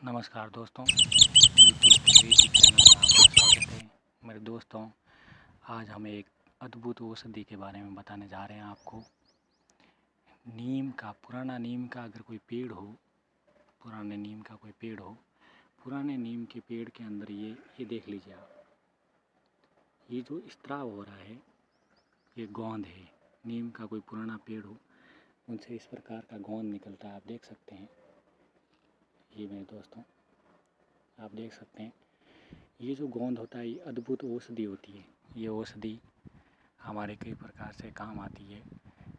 नमस्कार दोस्तों, यूट्यूब के बेसिक चैनल में आपका स्वागत है। मेरे दोस्तों, आज हम एक अद्भुत औषधि के बारे में बताने जा रहे हैं आपको। पुराना नीम का अगर कोई पेड़ हो, पुराने नीम का कोई पेड़ हो, पुराने नीम के पेड़ के अंदर ये देख लीजिए आप, ये जो स्त्राव हो रहा है, ये गोंद है। नीम का कोई पुराना पेड़ हो, उनसे इस प्रकार का गोंद निकलता है, आप देख सकते हैं। ये मेरे दोस्तों, आप देख सकते हैं, ये जो गोंद होता है, ये अद्भुत औषधि होती है। ये औषधि हमारे कई प्रकार से काम आती है।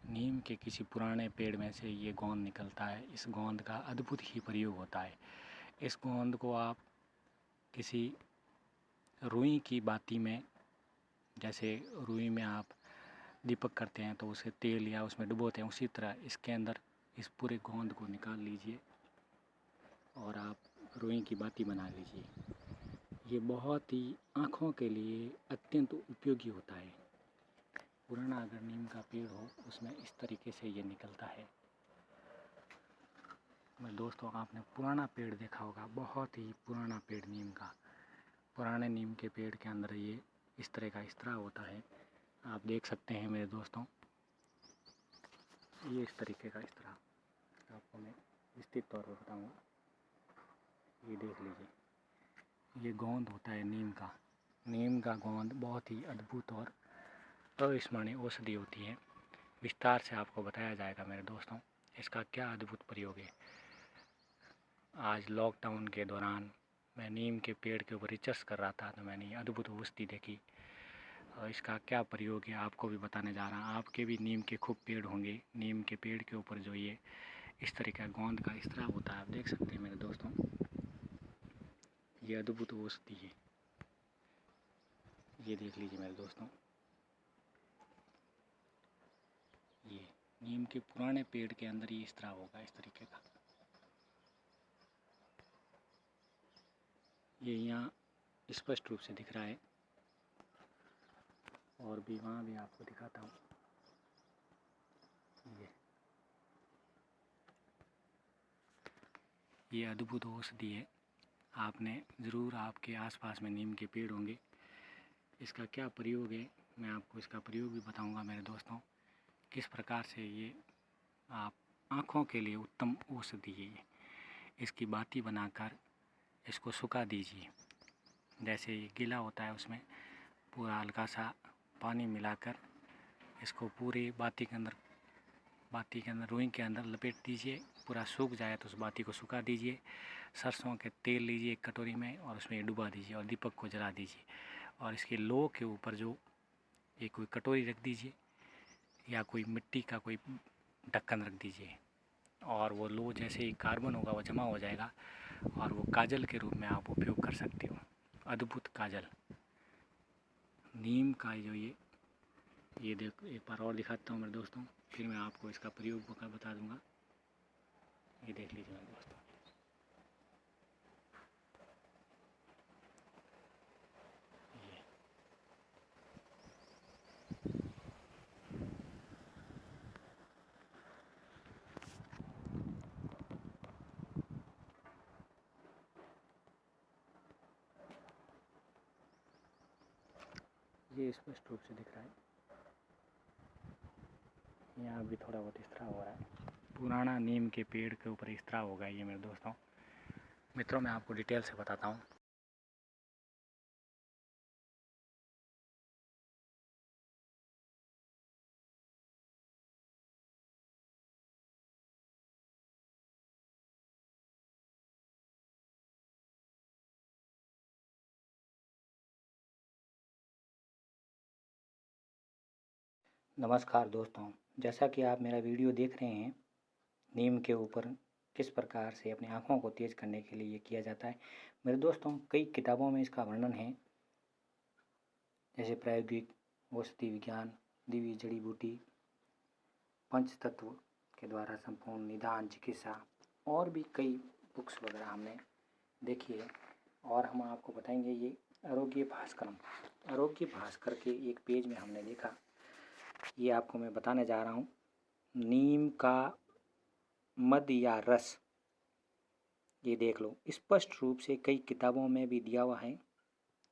नीम के किसी पुराने पेड़ में से ये गोंद निकलता है। इस गोंद का अद्भुत ही प्रयोग होता है। इस गोंद को आप किसी रुई की बाती में, जैसे रुई में आप दीपक करते हैं तो उसे तेल या उसमें डुबोते हैं, उसी तरह इसके अंदर इस पूरे गोंद को निकाल लीजिए और आप रुई की बाती बना लीजिए। ये बहुत ही आँखों के लिए अत्यंत उपयोगी होता है। पुराना अगर नीम का पेड़ हो, उसमें इस तरीके से ये निकलता है। मैं दोस्तों, आपने पुराना पेड़ देखा होगा, बहुत ही पुराना पेड़ नीम का। पुराने नीम के पेड़ के अंदर ये इस तरह का स्त्राव होता है, आप देख सकते हैं मेरे दोस्तों। ये इस तरीके का स्त्राव आपको मैं विस्तृत तौर पर बताऊँगा। ये देख लीजिए, ये गोंद होता है नीम का। नीम का गोंद बहुत ही अद्भुत और अविस्मरणीय औषधि होती है। विस्तार से आपको बताया जाएगा मेरे दोस्तों, इसका क्या अद्भुत प्रयोग है। आज लॉकडाउन के दौरान मैं नीम के पेड़ के ऊपर रिसर्च कर रहा था, तो मैंने ये अद्भुत औषधि देखी और इसका क्या प्रयोग है आपको भी बताने जा रहा हूँ। आपके भी नीम के खूब पेड़ होंगे। नीम के पेड़ के ऊपर जो ये इस तरह का गोंद का स्त्राव होता है, आप देख सकते हैं मेरे दोस्तों। ये अद्भुत औषधि है, ये देख लीजिए मेरे दोस्तों। ये नीम के पुराने पेड़ के अंदर ये स्त्राव होगा इस तरीके का। ये यहाँ स्पष्ट रूप से दिख रहा है और भी वहाँ भी आपको दिखाता हूँ। ये अद्भुत औषधि है। आपने ज़रूर, आपके आसपास में नीम के पेड़ होंगे। इसका क्या प्रयोग है, मैं आपको इसका प्रयोग भी बताऊंगा मेरे दोस्तों। किस प्रकार से ये आप आँखों के लिए उत्तम औषधि है। इसकी बाती बनाकर इसको सुखा दीजिए। जैसे ये गीला होता है, उसमें पूरा हल्का सा पानी मिलाकर इसको पूरे बाती के अंदर रुई के अंदर लपेट दीजिए। पूरा सूख जाए तो उस बाती को सुखा दीजिए। सरसों के तेल लीजिए एक कटोरी में और उसमें डुबा दीजिए और दीपक को जला दीजिए। और इसके लो के ऊपर जो ये कोई कटोरी रख दीजिए या कोई मिट्टी का कोई ढक्कन रख दीजिए, और वो लो जैसे ही कार्बन होगा वो जमा हो जाएगा और वो काजल के रूप में आप उपयोग कर सकते हो। अद्भुत काजल नीम का जो ये देख, एक बार और दिखाता हूँ मेरे दोस्तों, फिर मैं आपको इसका प्रयोग बता दूंगा। ये देख लीजिए मेरे दोस्तों, ये स्पष्ट रूप से दिख रहा है। यहाँ भी थोड़ा बहुत स्त्राव हो रहा है। पुराना नीम के पेड़ के ऊपर स्त्राव होगा ये मेरे दोस्तों। मित्रों, मैं आपको डिटेल से बताता हूँ। नमस्कार दोस्तों, जैसा कि आप मेरा वीडियो देख रहे हैं, नीम के ऊपर किस प्रकार से अपनी आँखों को तेज़ करने के लिए ये किया जाता है। मेरे दोस्तों, कई किताबों में इसका वर्णन है, जैसे प्रायोगिक औषधि विज्ञान, दिव्य जड़ी बूटी, पंचतत्व के द्वारा संपूर्ण निदान चिकित्सा, और भी कई बुक्स वगैरह हमने देखी है। और हम आपको बताएंगे ये आरोग्य भास्कर के एक पेज में हमने देखा। ये आपको मैं बताने जा रहा हूँ। नीम का मध या रस ये देख लो, स्पष्ट रूप से कई किताबों में भी दिया हुआ है।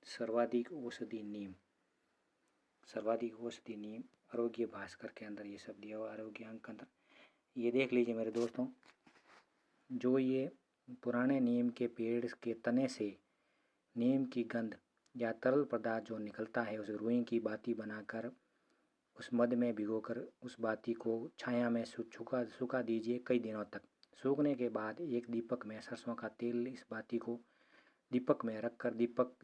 सर्वाधिक औषधि नीम, सर्वाधिक औषधि नीम आरोग्य भास्कर के अंदर ये सब दिया हुआ, आरोग्य अंक अंदर ये देख लीजिए मेरे दोस्तों। जो ये पुराने नीम के पेड़ के तने से नीम की गंध या तरल पदार्थ जो निकलता है उसे रुई की बाती बनाकर उस मध में भिगोकर उस बाती को छाया में सुखा दीजिए कई दिनों तक। सूखने के बाद एक दीपक में सरसों का तेल इस बाती को दीपक में रखकर दीपक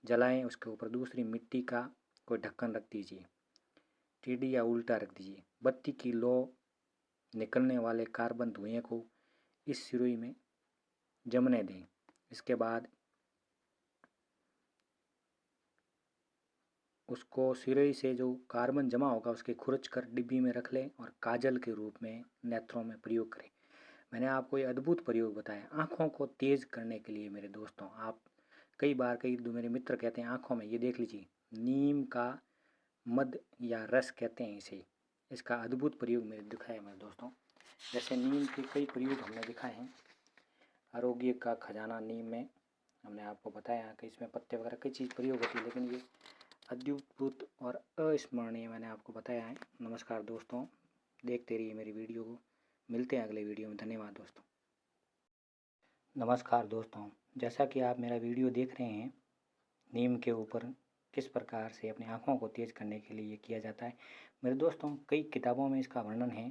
जलाएं। उसके ऊपर दूसरी मिट्टी का कोई ढक्कन रख दीजिए, टेढ़ी या उल्टा रख दीजिए। बत्ती की लौ निकलने वाले कार्बन धुएं को इस सुराही में जमने दें। इसके बाद उसको सुराही से जो कार्बन जमा होगा उसके खुरच कर डिब्बी में रख लें और काजल के रूप में नेत्रों में प्रयोग करें। मैंने आपको ये अद्भुत प्रयोग बताया आँखों को तेज करने के लिए मेरे दोस्तों। आप कई मेरे मित्र कहते हैं आँखों में, ये देख लीजिए नीम का मध या रस कहते हैं इसे, इसका अद्भुत प्रयोग मेरे दिखाया मेरे दोस्तों। जैसे नीम के कई प्रयोग हमने दिखाए हैं। आरोग्य का खजाना नीम में हमने आपको बताया कि इसमें पत्ते वगैरह कई चीज़ प्रयोग होती है, लेकिन ये अद्भुत और अस्मरणीय मैंने आपको बताया है। नमस्कार दोस्तों, देखते रहिए मेरी वीडियो को। मिलते हैं अगले वीडियो में। धन्यवाद दोस्तों। नमस्कार दोस्तों, जैसा कि आप मेरा वीडियो देख रहे हैं नीम के ऊपर किस प्रकार से अपनी आँखों को तेज करने के लिए किया जाता है मेरे दोस्तों, कई किताबों में इसका वर्णन है।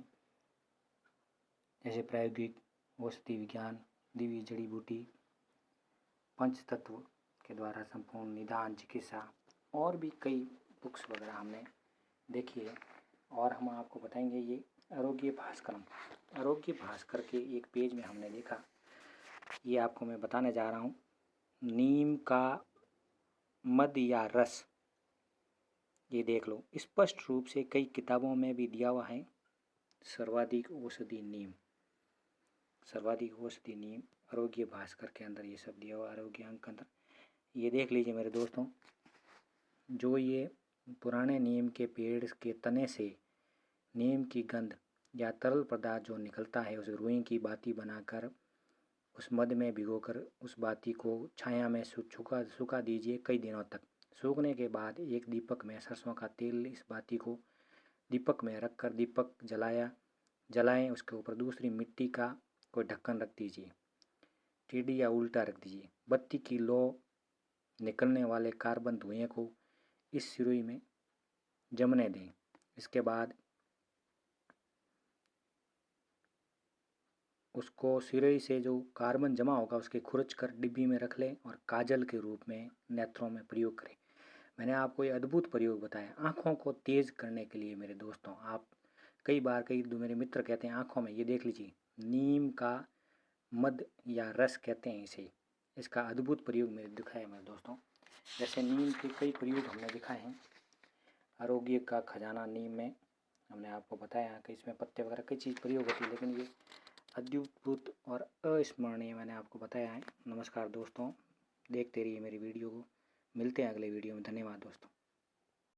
जैसे प्रायोगिक औषधि विज्ञान, दिव्य जड़ी बूटी, पंच तत्व के द्वारा संपूर्ण निदान चिकित्सा, और भी कई बुक्स वगैरह हमने देखी है। और हम आपको बताएंगे ये आरोग्य भास्कर के एक पेज में हमने देखा, ये आपको मैं बताने जा रहा हूँ। नीम का मध या रस, ये देख लो, स्पष्ट रूप से कई किताबों में भी दिया हुआ है। सर्वाधिक औषधि नीम, सर्वाधिक औषधि नीम आरोग्य भास्कर के अंदर ये सब दिया हुआ, आरोग्य अंक अंदर ये देख लीजिए मेरे दोस्तों। जो ये पुराने नीम के पेड़ के तने से नीम की गंध या तरल पदार्थ जो निकलता है उसे रुई की बाती बनाकर उस मध में भिगोकर उस बाती को छाया में सुखा दीजिए कई दिनों तक। सूखने के बाद एक दीपक में सरसों का तेल इस बाती को दीपक में रखकर दीपक जलाएं। उसके ऊपर दूसरी मिट्टी का कोई ढक्कन रख दीजिए, टेढ़ी या उल्टा रख दीजिए। बत्ती की लौ निकलने वाले कार्बन धुएं को इस सुराही में जमने दें। इसके बाद उसको सुराही से जो कार्बन जमा होगा उसके खुरच कर डिब्बी में रख लें और काजल के रूप में नेत्रों में प्रयोग करें। मैंने आपको ये अद्भुत प्रयोग बताया आँखों को तेज करने के लिए मेरे दोस्तों। आप कई मेरे मित्र कहते हैं आँखों में, ये देख लीजिए नीम का मध या रस कहते हैं इसे, इसका अद्भुत प्रयोग मेरे दिखाया मेरे दोस्तों। जैसे नीम के कई प्रयोग हमने दिखाए हैं। आरोग्य का खजाना नीम में हमने आपको बताया कि इसमें पत्ते वगैरह कई चीज़ प्रयोग होती है, लेकिन ये अद्भुत और अस्मरणीय मैंने आपको बताया है। नमस्कार दोस्तों, देखते रहिए मेरी वीडियो को। मिलते हैं अगले वीडियो में। धन्यवाद दोस्तों।